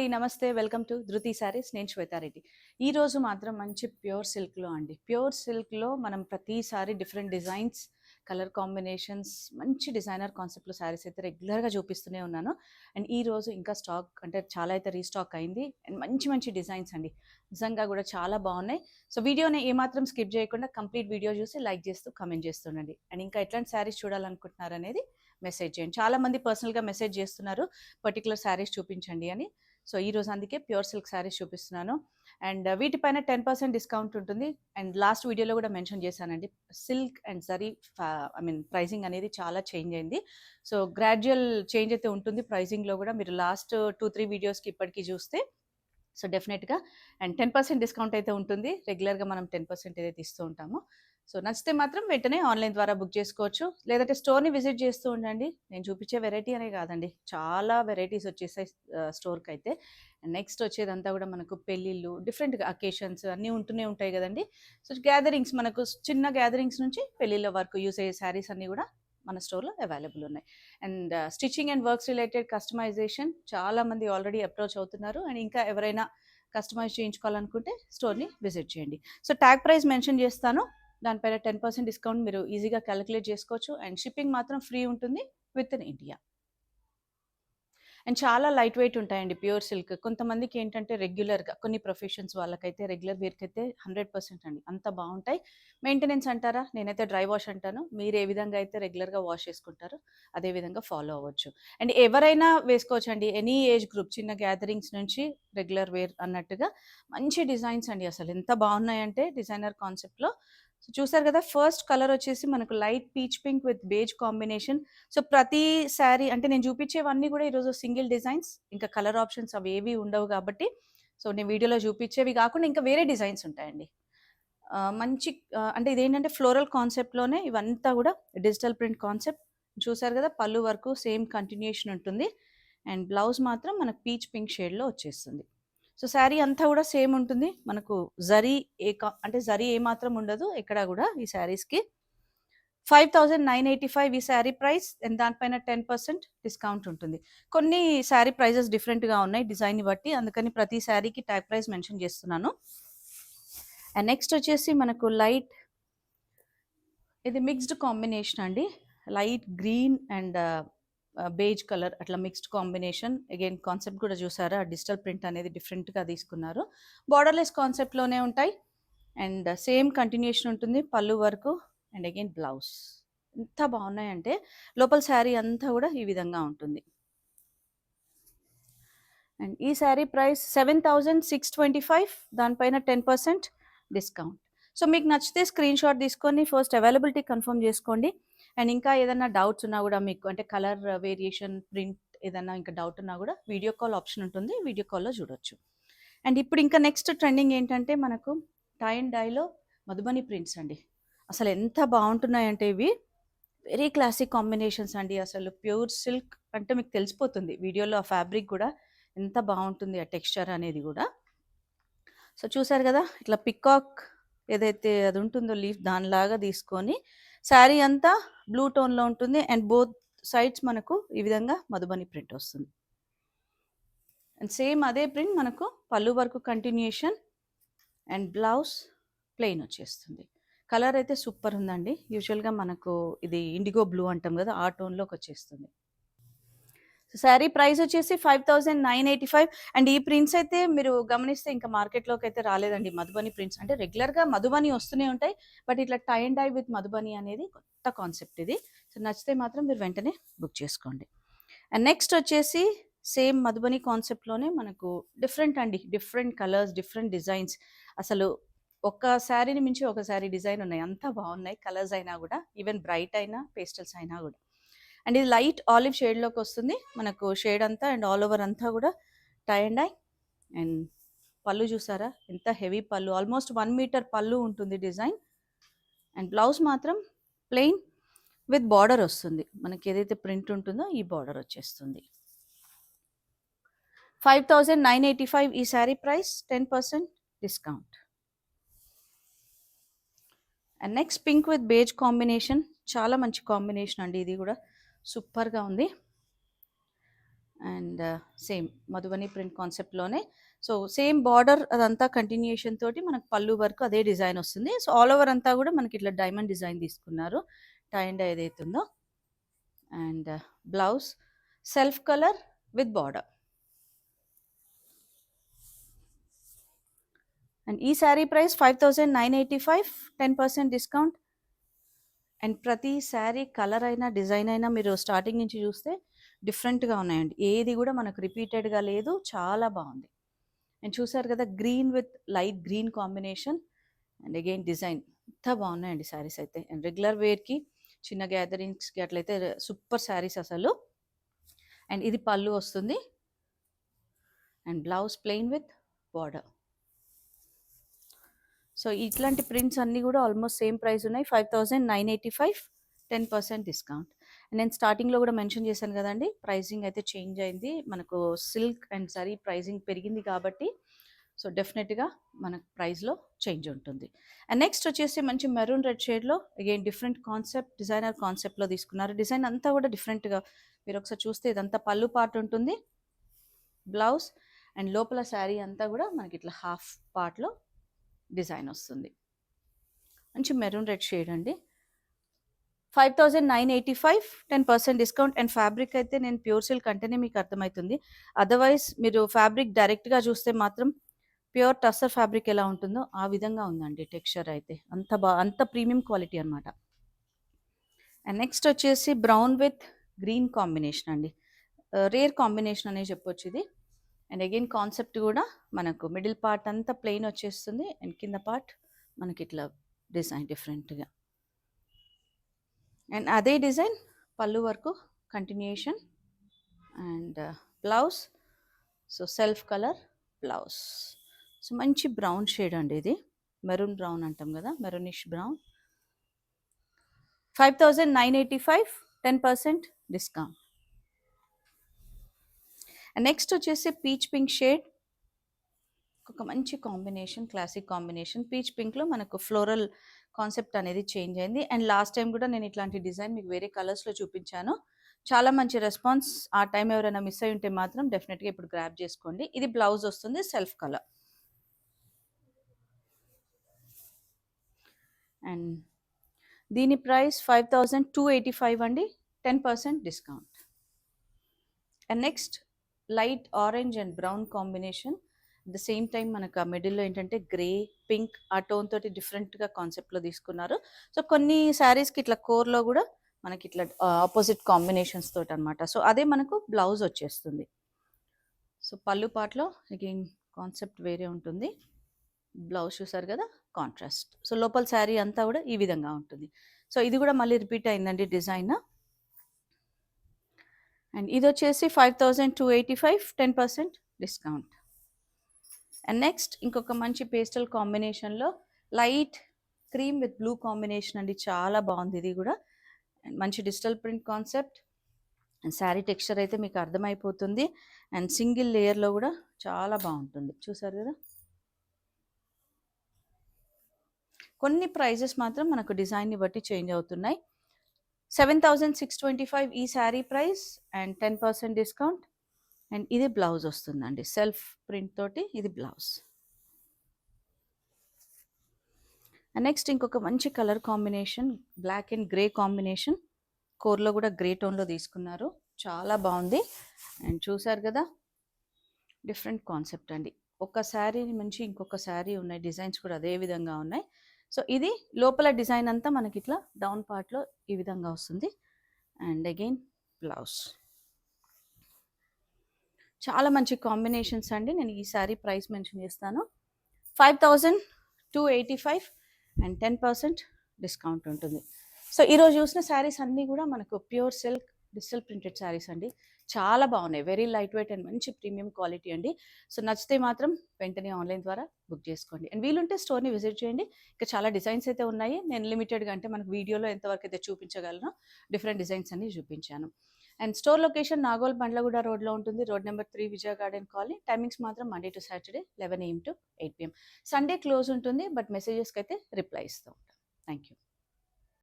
అండి, నమస్తే. Welcome to ధృతి సారీస్. నేను శ్వేతారెడ్డి. ఈ రోజు మాత్రం మంచి ప్యూర్ సిల్క్లో అండి. ప్యూర్ సిల్క్లో మనం ప్రతిసారి డిఫరెంట్ డిజైన్స్, కలర్ కాంబినేషన్స్, మంచి డిజైనర్ కాన్సెప్ట్లో శారీస్ అయితే రెగ్యులర్గా చూపిస్తూనే ఉన్నాను. అండ్ ఈ రోజు ఇంకా స్టాక్ అంటే చాలా అయితే రీస్టాక్ అయింది. అండ్ మంచి మంచి డిజైన్స్ అండి, నిజంగా కూడా చాలా బాగున్నాయి. సో వీడియోని ఏమాత్రం స్కిప్ చేయకుండా కంప్లీట్ వీడియో చూసి లైక్ చేస్తూ కమెంట్ చేస్తుండండి. అండ్ ఇంకా ఎట్లాంటి శారీస్ చూడాలనుకుంటున్నారు అనేది మెసేజ్ చేయండి. చాలామంది పర్సనల్గా మెసేజ్ చేస్తున్నారు పర్టికులర్ శారీస్ చూపించండి అని. సో ఈరోజు అందుకే ప్యూర్ సిల్క్ శారీస్ చూపిస్తున్నాను. అండ్ వీటిపైన 10% డిస్కౌంట్ ఉంటుంది. అండ్ లాస్ట్ వీడియోలో కూడా మెన్షన్ చేశానండి, సిల్క్ అండ్ జరీ ప్రైజింగ్ అనేది చాలా చేంజ్ అయింది. సో గ్రాడ్యువల్ చేంజ్ అయితే ఉంటుంది ప్రైజింగ్లో కూడా. మీరు లాస్ట్ 2-3 వీడియోస్కి ఇప్పటికీ చూస్తే సో డెఫినెట్గా అండ్ 10% డిస్కౌంట్ అయితే ఉంటుంది. రెగ్యులర్గా మనం 10% ఏదైతే ఇస్తూ ఉంటామో. సో నచ్చితే మాత్రం వెంటనే ఆన్లైన్ ద్వారా బుక్ చేసుకోవచ్చు, లేదంటే స్టోర్ని విజిట్ చేస్తూ ఉండండి. నేను చూపించే వెరైటీ అనే కాదండి, చాలా వెరైటీస్ వచ్చేసాయి స్టోర్కి అయితే. నెక్స్ట్ వచ్చేదంతా కూడా మనకు పెళ్ళిళ్ళు, డిఫరెంట్ అకేషన్స్ అన్నీ ఉంటూనే ఉంటాయి కదండి. సో గ్యాదరింగ్స్, మనకు చిన్న గ్యాదరింగ్స్ నుంచి పెళ్ళిళ్ళ వరకు యూస్ అయ్యే శారీస్ అన్నీ కూడా మన స్టోర్లో అవైలబుల్ ఉన్నాయి. And stitching and works related customization చాలామంది ఆల్రెడీ అప్రోచ్ అవుతున్నారు. అండ్ ఇంకా ఎవరైనా కస్టమైజ్ చేయించుకోవాలనుకుంటే స్టోర్ని విజిట్ చేయండి. సో ట్యాగ్ ప్రైస్ మెన్షన్ చేస్తాను, దానిపైన 10% డిస్కౌంట్ మీరు ఈజీగా క్యాలిక్యులేట్ చేసుకోవచ్చు. అండ్ షిప్పింగ్ మాత్రం ఫ్రీ ఉంటుంది విత్ ఇన్ ఇండియా. అండ్ చాలా లైట్ వెయిట్ ఉంటాయండి ప్యూర్ సిల్క్. కొంతమందికి ఏంటంటే రెగ్యులర్గా, కొన్ని ప్రొఫెషన్స్ వాళ్ళకైతే రెగ్యులర్ వేర్కి అయితే 100% అండి, అంత బాగుంటాయి. మెయింటెనెన్స్ అంటారా, నేనైతే డ్రై వాష్ అంటాను. మీరు ఏ విధంగా అయితే రెగ్యులర్గా వాష్ చేసుకుంటారో అదే విధంగా ఫాలో అవ్వచ్చు. అండ్ ఎవరైనా వేసుకోవచ్చు అండి, ఎనీ ఏజ్ గ్రూప్, చిన్న గ్యాదరింగ్స్ నుంచి రెగ్యులర్ వేర్ అన్నట్టుగా మంచి డిజైన్స్ అండి. అసలు ఎంత బాగున్నాయంటే డిజైనర్ కాన్సెప్ట్లో. సో చూసారు కదా, ఫస్ట్ కలర్ వచ్చేసి మనకు light peach pink with beige combination. So ప్రతి శారీ అంటే నేను చూపించేవన్నీ కూడా ఈరోజు సింగిల్ డిజైన్స్, ఇంకా కలర్ ఆప్షన్స్ అవి ఏవి ఉండవు కాబట్టి. సో నేను వీడియోలో చూపించేవి కాకుండా ఇంకా వేరే డిజైన్స్ ఉంటాయండి. మంచి అంటే ఇదేంటంటే ఫ్లోరల్ కాన్సెప్ట్లోనే ఇవంతా కూడా డిజిటల్ ప్రింట్ కాన్సెప్ట్. చూసారు కదా, పళ్ళు వరకు సేమ్ కంటిన్యూషన్ ఉంటుంది. అండ్ బ్లౌజ్ మాత్రం మనకు పీచ్ పింక్ షేడ్లో వచ్చేస్తుంది. సో శారీ అంతా కూడా సేమ్ ఉంటుంది. మనకు జరీ అంటే జరీ ఏమాత్రం ఉండదు ఎక్కడ కూడా ఈ శారీస్కి. 5,985 ఈ శారీ ప్రైస్. అండ్ దానిపైన 10% డిస్కౌంట్ ఉంటుంది. కొన్ని శారీ ప్రైజెస్ డిఫరెంట్గా ఉన్నాయి డిజైన్ని బట్టి, అందుకని ప్రతి శారీకి ట్యాగ్ ప్రైస్ మెన్షన్ చేస్తున్నాను. అండ్ నెక్స్ట్ వచ్చేసి మనకు లైట్, ఇది మిక్స్డ్ కాంబినేషన్ అండి, light green and beige colour అట్లా మిక్స్డ్ కాంబినేషన్. అగైన్ కాన్సెప్ట్ కూడా చూసారా, డిజిటల్ ప్రింట్ అనేది డిఫరెంట్గా తీసుకున్నారు. బార్డర్లెస్ కాన్సెప్ట్లోనే ఉంటాయి. అండ్ సేమ్ కంటిన్యూషన్ ఉంటుంది పళ్ళు వరకు. అండ్ అగైన్ బ్లౌజ్ ఎంత బాగున్నాయంటే లోపల శారీ అంతా కూడా ఈ విధంగా ఉంటుంది. అండ్ ఈ శారీ ప్రైస్ 7,625, దానిపైన 10% డిస్కౌంట్. సో మీకు నచ్చితే స్క్రీన్ షాట్ తీసుకొని ఫస్ట్ అవైలబిలిటీ కన్ఫర్మ్ చేసుకోండి. అండ్ ఇంకా ఏదైనా డౌట్స్ ఉన్నా కూడా మీకు, అంటే కలర్ వేరియేషన్, ప్రింట్ ఏదైనా ఇంకా డౌట్ ఉన్నా కూడా వీడియో కాల్ ఆప్షన్ ఉంటుంది, వీడియో కాల్లో చూడొచ్చు. అండ్ ఇప్పుడు ఇంకా నెక్స్ట్ ట్రెండింగ్ ఏంటంటే మనకు టై అండ్ డైలో మధుబని ప్రింట్స్ అండి. అసలు ఎంత బాగుంటున్నాయంటే ఇవి వెరీ క్లాసిక్ కాంబినేషన్స్ అండి. అసలు ప్యూర్ సిల్క్ అంటే మీకు తెలిసిపోతుంది వీడియోలో, ఆ ఫ్యాబ్రిక్ కూడా ఎంత బాగుంటుంది, ఆ టెక్స్చర్ అనేది కూడా. సో చూసారు కదా, ఇట్లా పికాక్ ఏదైతే అది ఉంటుందో లీఫ్, దానిలాగా తీసుకొని శారీ అంతా బ్లూ టోన్లో ఉంటుంది. అండ్ బోత్ సైడ్స్ మనకు ఈ విధంగా మధుబని ప్రింట్ వస్తుంది. అండ్ సేమ్ అదే ప్రింట్ మనకు పళ్ళు వరకు కంటిన్యూషన్. అండ్ బ్లౌజ్ ప్లెయిన్ వచ్చేస్తుంది. కలర్ అయితే సూపర్ ఉందండి. యూజువల్గా మనకు ఇది ఇండిగో బ్లూ అంటాం కదా, ఆ టోన్లోకి వచ్చేస్తుంది. శారీ ప్రైస్ వచ్చేసి 5,985. అండ్ ఈ ప్రింట్స్ అయితే మీరు గమనిస్తే ఇంకా మార్కెట్లోకి అయితే రాలేదండి మధుబని ప్రింట్స్. అంటే రెగ్యులర్గా మధుబని వస్తూనే ఉంటాయి, బట్ ఇట్లా tie and dye with Madhubani అనేది కొత్త కాన్సెప్ట్ ఇది. సో నచ్చితే మాత్రం మీరు వెంటనే బుక్ చేసుకోండి. అండ్ నెక్స్ట్ వచ్చేసి సేమ్ మధుబని కాన్సెప్ట్లోనే మనకు డిఫరెంట్ అండి, డిఫరెంట్ కలర్స్, డిఫరెంట్ డిజైన్స్. అసలు ఒక శారీని మించి ఒక శారీ డిజైన్ ఉన్నాయి, అంతా బాగున్నాయి. కలర్స్ అయినా కూడా, ఈవెన్ బ్రైట్ అయినా, పేస్టల్స్ అయినా కూడా. అండ్ ఇది లైట్ ఆలివ్ షేడ్లోకి వస్తుంది మనకు షేడ్ అంతా. అండ్ ఆల్ ఓవర్ అంతా కూడా టై అండ్ డై. అండ్ పళ్ళు చూసారా ఎంత హెవీ పళ్ళు, ఆల్మోస్ట్ 1 మీటర్ పళ్ళు ఉంటుంది డిజైన్. అండ్ బ్లౌజ్ మాత్రం ప్లెయిన్ విత్ బార్డర్ వస్తుంది, మనకి ఏదైతే ప్రింట్ ఉంటుందో ఈ బార్డర్ వచ్చేస్తుంది. 5,985 ఈ sari price, 10% discount. And next pink with beige combination, చాలా మంచి కాంబినేషన్ అండి, ఇది కూడా సూపర్గా ఉంది. అండ్ సేమ్ మధుబని ప్రింట్ కాన్సెప్ట్లోనే. సో సేమ్ బార్డర్ అదంతా కంటిన్యూషన్ తోటి మనకు పళ్ళు వరకు అదే డిజైన్ వస్తుంది. సో ఆల్ ఓవర్ అంతా కూడా మనకి ఇట్లా డైమండ్ డిజైన్ తీసుకున్నారు టై అండ్ ఏదైతే ఉందో. And blouse self colour with border. And ఈ శారీ ప్రైస్ 5985, 10% డిస్కౌంట్. అండ్ ప్రతి శారీ కలర్ అయినా డిజైన్ అయినా మీరు స్టార్టింగ్ నుంచి చూస్తే డిఫరెంట్గా ఉన్నాయండి. ఏది కూడా మనకు రిపీటెడ్గా లేదు, చాలా బాగుంది. అండ్ చూసారు కదా green with light green combination. And again design ఎంత బాగున్నాయండి శారీస్ అయితే. అండ్ రెగ్యులర్ వేర్కి చిన్న గ్యాదరింగ్స్కి అట్లయితే సూపర్ శారీస్ అసలు. అండ్ ఇది పళ్ళు వస్తుంది. And blouse plain with border. So ఇట్లాంటి ప్రింట్స్ అన్నీ కూడా ఆల్మోస్ట్ సేమ్ ప్రైస్ ఉన్నాయి, 5985, 10% డిస్కౌంట్. అండ్ నేను స్టార్టింగ్లో కూడా మెన్షన్ చేశాను కదండి, ప్రైజింగ్ అయితే చేంజ్ అయింది. మనకు సిల్క్ అండ్ జరీ ప్రైజింగ్ పెరిగింది కాబట్టి సో డెఫినెట్గా మనకు ప్రైస్లో చేంజ్ ఉంటుంది. అండ్ నెక్స్ట్ వచ్చేసి మంచి మెరూన్ రెడ్ షేడ్లో అగైన్ డిఫరెంట్ కాన్సెప్ట్, డిజైనర్ కాన్సెప్ట్లో తీసుకున్నారు. డిజైన్ అంతా కూడా డిఫరెంట్గా మీరు ఒకసారి చూస్తే ఇదంతా పళ్ళు పార్ట్ ఉంటుంది, బ్లౌజ్ అండ్ లోపల శారీ అంతా కూడా మనకి ఇట్లా హాఫ్ పార్ట్లో డిజైన్ వస్తుంది. మంచి మెరూన్ రెడ్ షేడ్ అండి. 5985, 10% డిస్కౌంట్. అండ్ ఫ్యాబ్రిక్ అయితే నేను ప్యూర్ సిల్క్ అంటేనే మీకు అర్థమవుతుంది. అదర్వైజ్ మీరు ఫ్యాబ్రిక్ డైరెక్ట్గా చూస్తే మాత్రం ప్యూర్ టస్సర్ ఫ్యాబ్రిక్ ఎలా ఉంటుందో ఆ విధంగా ఉందండి టెక్స్చర్ అయితే. అంత ప్రీమియం క్వాలిటీ అనమాట. అండ్ నెక్స్ట్ వచ్చేసి బ్రౌన్ విత్ గ్రీన్ కాంబినేషన్ అండి. రేర్ కాంబినేషన్ అనే చెప్పొచ్చు ఇది. అండ్ అగైన్ కాన్సెప్ట్ కూడా మనకు మిడిల్ పార్ట్ అంతా ప్లెయిన్ వచ్చేస్తుంది. అండ్ కింద పార్ట్ మనకి ఇట్లా డిజైన్ డిఫరెంట్గా. అండ్ అదే డిజైన్ పళ్ళు వరకు continuation. And blouse so self colour blouse. So మంచి బ్రౌన్ షేడ్ అండి ఇది, మెరూన్ బ్రౌన్ అంటాం కదా, maroonish brown. 5985, 10% discount. And next వచ్చేసి పీచ్ పింక్ షేడ్, ఒక మంచి కాంబినేషన్, క్లాసిక్ కాంబినేషన్. పీచ్ పింక్లో మనకు ఫ్లోరల్ కాన్సెప్ట్ అనేది చేంజ్ అయింది. అండ్ లాస్ట్ టైం కూడా నేను ఇట్లాంటి డిజైన్ మీకు వేరే కలర్స్లో చూపించాను, చాలా మంచి రెస్పాన్స్. ఆ టైం ఎవరైనా మిస్ అయి ఉంటే మాత్రం డెఫినెట్గా ఇప్పుడు గ్రాబ్ చేసుకోండి. ఇది బ్లౌజ్ వస్తుంది సెల్ఫ్ కలర్. అండ్ దీని ప్రైస్ 5285 అండి, 10% discount. And next light orange and brown combination. The same time మనకు ఆ మిడిల్లో ఏంటంటే గ్రే పింక్ ఆ టోన్ తోటి డిఫరెంట్గా కాన్సెప్ట్లో తీసుకున్నారు. సో కొన్ని శారీస్కి ఇట్లా కోర్లో కూడా మనకి ఇట్లా ఆపోజిట్ కాంబినేషన్స్ తోటి అనమాట. సో అదే మనకు బ్లౌజ్ వచ్చేస్తుంది. సో పళ్ళు పాటలో అగైన్ కాన్సెప్ట్ వేరే ఉంటుంది, బ్లౌజ్ చూసారు కదా కాంట్రాస్ట్. సో లోపల శారీ అంతా కూడా ఈ విధంగా ఉంటుంది. సో ఇది కూడా మళ్ళీ రిపీట్ అయిందండి డిజైన్. అండ్ ఇది వచ్చేసి 5285, 10% డిస్కౌంట్. అండ్ నెక్స్ట్ ఇంకొక మంచి పేస్టల్ కాంబినేషన్లో light cream with blue combination అండి, చాలా బాగుంది ఇది కూడా. అండ్ మంచి digital print concept. And sari texture అయితే మీకు అర్థమైపోతుంది. అండ్ సింగిల్ లేయర్లో కూడా చాలా బాగుంటుంది, చూసారు కదా. కొన్ని ప్రైజెస్ మాత్రం మనకు డిజైన్ని బట్టి చేంజ్ అవుతున్నాయి. 7625 ఈ sari price and 10% discount. And ఇది బ్లౌజ్ వస్తుందండి సెల్ఫ్ ప్రింట్ తోటి, ఇది బ్లౌజ్. అండ్ నెక్స్ట్ ఇంకొక మంచి colour combination, black and grey combination. కోర్లో కూడా గ్రే టోన్లో తీసుకున్నారు, చాలా బాగుంది. అండ్ చూసారు కదా డిఫరెంట్ కాన్సెప్ట్ అండి. ఒక శారీ నుంచి ఇంకొక శారీ ఉన్నాయి, డిజైన్స్ కూడా అదే విధంగా ఉన్నాయి. సో ఇది లోపల డిజైన్ అంతా మనకి ఇట్లా డౌన్ పార్ట్లో ఈ విధంగా వస్తుంది. And again blouse. చాలా మంచి కాంబినేషన్స్ అండి. నేను ఈ శారీ ప్రైస్ మెన్షన్ చేస్తాను, 5285 అండ్ 10% డిస్కౌంట్ ఉంటుంది. సో ఈరోజు చూసిన శారీస్ అన్నీ కూడా మనకు pure silk digital printed saris అండి, చాలా బాగున్నాయి. వెరీ లైట్ వెయిట్ అండ్ మంచి ప్రీమియం క్వాలిటీ అండి. సో నచ్చితే మాత్రం వెంటనే ఆన్లైన్ ద్వారా బుక్ చేసుకోండి. అండ్ వీలుంటే స్టోర్ని విజిట్ చేయండి. ఇంకా చాలా డిజైన్స్ అయితే ఉన్నాయి. నేను లిమిటెడ్గా అంటే మనకు వీడియోలో ఎంతవరకు అయితే చూపించగలను డిఫరెంట్ డిజైన్స్ అన్ని చూపించాను. And store location Nagole Bandlaguda రోడ్లో ఉంటుంది, రోడ్ నెంబర్ 3 విజయ గార్డెన్ కాలనీ. టైమింగ్స్ మాత్రం Monday to Saturday 11 AM to 8 PM. Sunday close ఉంటుంది, బట్ మెసేజెస్కి అయితే రిప్లై ఇస్తూ ఉంటాను. Thank you.